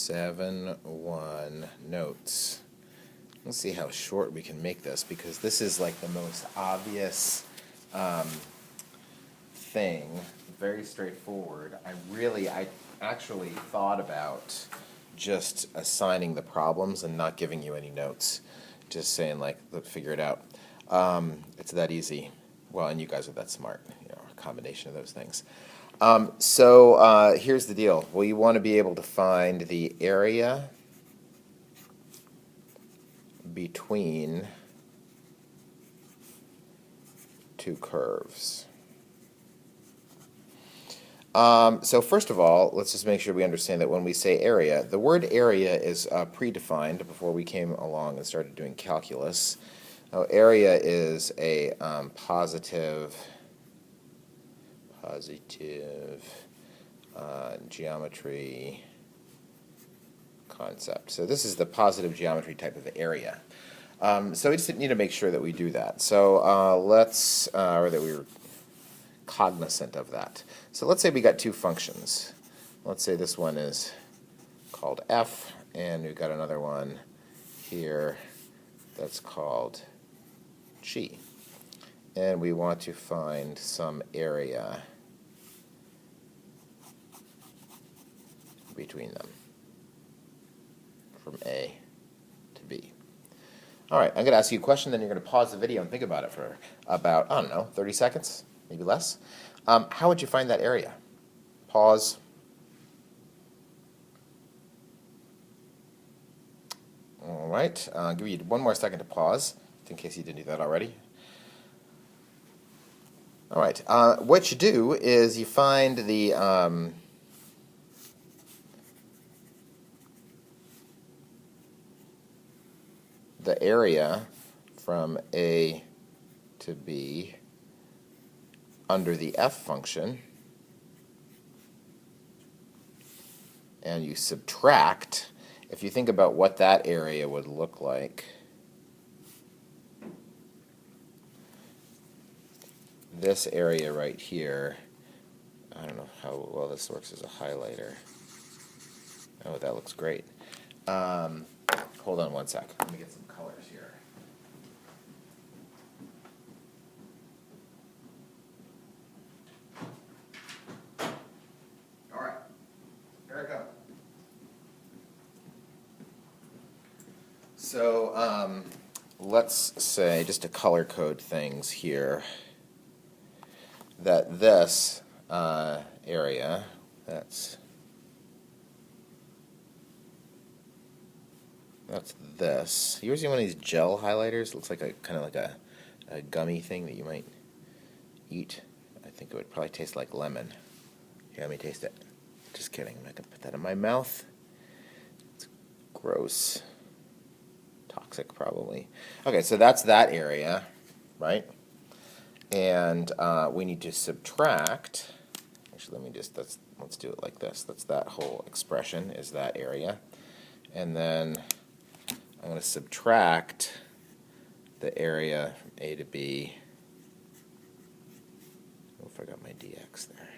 7-1 notes. Let's see how short we can make this, because this is like the most obvious thing. Very straightforward. I actually thought about just assigning the problems and not giving you any notes. Just saying, like, look, figure it out. It's that easy. Well, and you guys are that smart. You know, a combination of those things. So here's the deal. Well, you want to be able to find the area between two curves. So first of all, let's just make sure we understand that when we say area, the word area is predefined before we came along and started doing calculus. Now, area is a positive geometry concept. So this is the positive geometry type of area. So we just need to make sure that we do that. So or that we were cognizant of that. So let's say we got two functions. Let's say this one is called f, and we've got another one here that's called g. And we want to find some area between them from A to B. All right, I'm going to ask you a question, then you're going to pause the video and think about it for about, I don't know, 30 seconds, maybe less. How would you find that area? Pause. All right, I'll give you one more second to pause, in case you didn't do that already. All right, what you do is you find the area from A to B under the f function, and you subtract. If you think about what that area would look like, this area right here, I don't know how well this works as a highlighter. Oh, that looks great. Hold on one sec. Let me get some colors here. All right, here I come. So let's say, just to color code things here, that this area, that's this. You ever seen one of these gel highlighters? It looks like a kind of like a gummy thing that you might eat. I think it would probably taste like lemon. Here, let me taste it. Just kidding. I'm not gonna put that in my mouth. It's gross. Toxic, probably. Okay, so that's that area, right? And we need to subtract. Actually, let's do it like this. That's that whole expression is that area, and then I'm going to subtract the area from A to B. Oh, I forgot my dx there.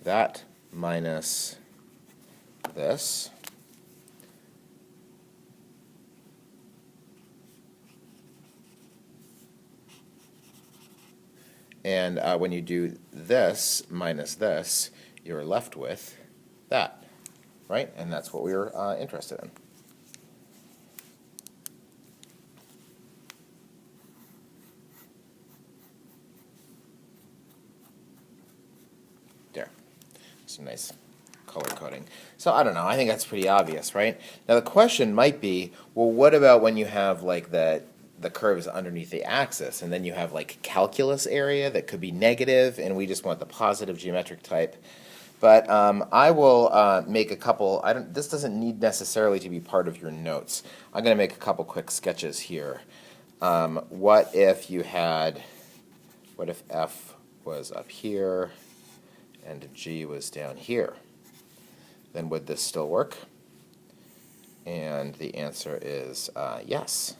That minus this. And when you do this minus this, you're left with that, right? And that's what we were interested in. There. Some nice color coding. So I don't know. I think that's pretty obvious, right? Now the question might be, well, what about when you have like the curve is underneath the axis, and then you have like calculus area that could be negative, and we just want the positive geometric type. But I will make a couple. This doesn't need necessarily to be part of your notes. I'm going to make a couple quick sketches here. What if f was up here and g was down here? Then would this still work? And the answer is yes.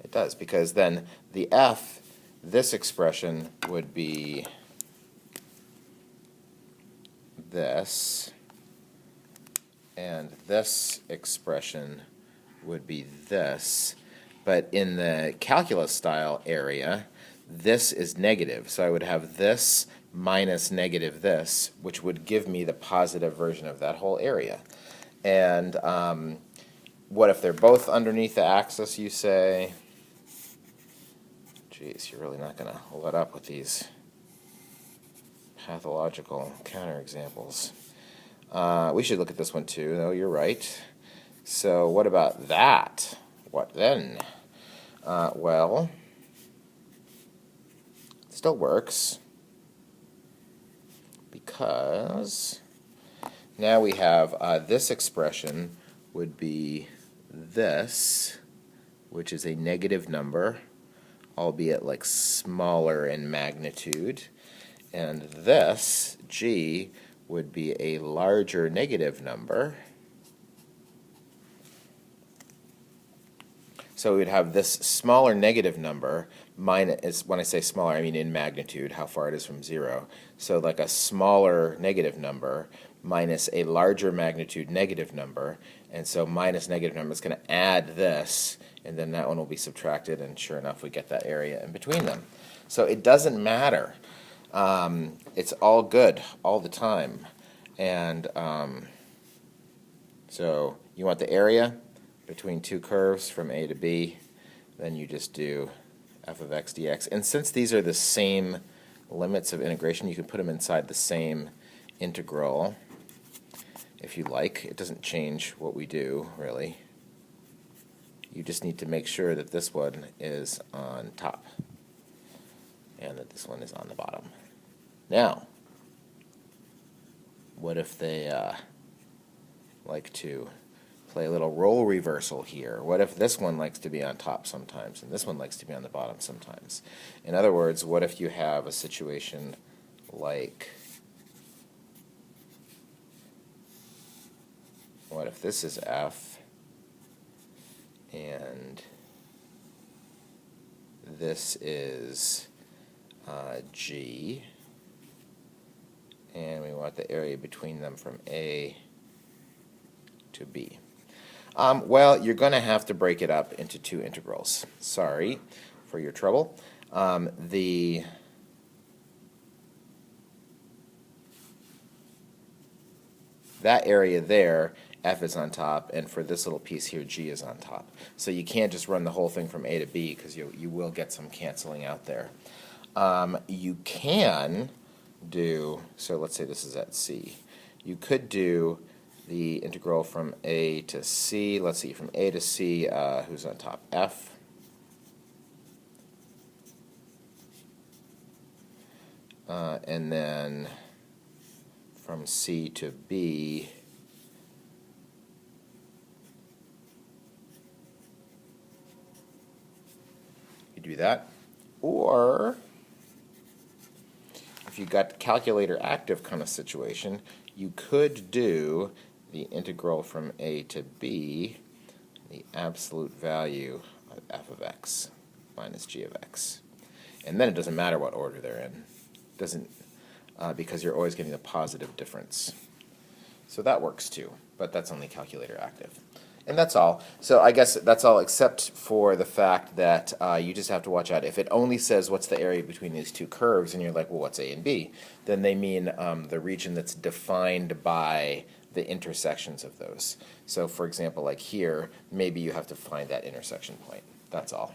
It does, because then the f this expression would be this, and this expression would be this. But in the calculus style area, this is negative. So I would have this minus negative this, which would give me the positive version of that whole area. And what if they're both underneath the axis, you say? Geez, you're really not going to let up with these pathological counterexamples. We should look at this one too, though. You're right. So what about that? What then? Well, it still works because now we have this expression would be this, which is a negative number, albeit like smaller in magnitude, and this, g, would be a larger negative number. So we would have this smaller negative number minus, when I say smaller, I mean in magnitude, how far it is from 0. So like a smaller negative number minus a larger magnitude negative number, and so minus negative number is going to add this, and then that one will be subtracted, and sure enough we get that area in between them. So it doesn't matter. It's all good all the time. And so you want the area between two curves from A to B, then you just do f of x dx. And since these are the same limits of integration, you can put them inside the same integral if you like. It doesn't change what we do, really. You just need to make sure that this one is on top and that this one is on the bottom. Now, what if they like to play a little role reversal here? What if this one likes to be on top sometimes and this one likes to be on the bottom sometimes? In other words, what if you have a situation like, what if this is f and this is g, and we want the area between them from A to B? Well, you're going to have to break it up into two integrals. Sorry for your trouble. That area there, f is on top, and for this little piece here, g is on top. So you can't just run the whole thing from A to B because you will get some canceling out there. You can do, so let's say this is at C. You could do the integral from A to C. Let's see, from A to C, who's on top? F. And then from C to B, you do that. Or if you got calculator active kind of situation, you could do the integral from A to B, the absolute value of f of x minus g of x. And then it doesn't matter what order they're in. Doesn't, because you're always getting a positive difference. So that works too, but that's only calculator active. And that's all. So I guess that's all except for the fact that you just have to watch out. If it only says what's the area between these two curves, and you're like, well, what's A and B? Then they mean the region that's defined by the intersections of those. So for example, like here, maybe you have to find that intersection point. That's all.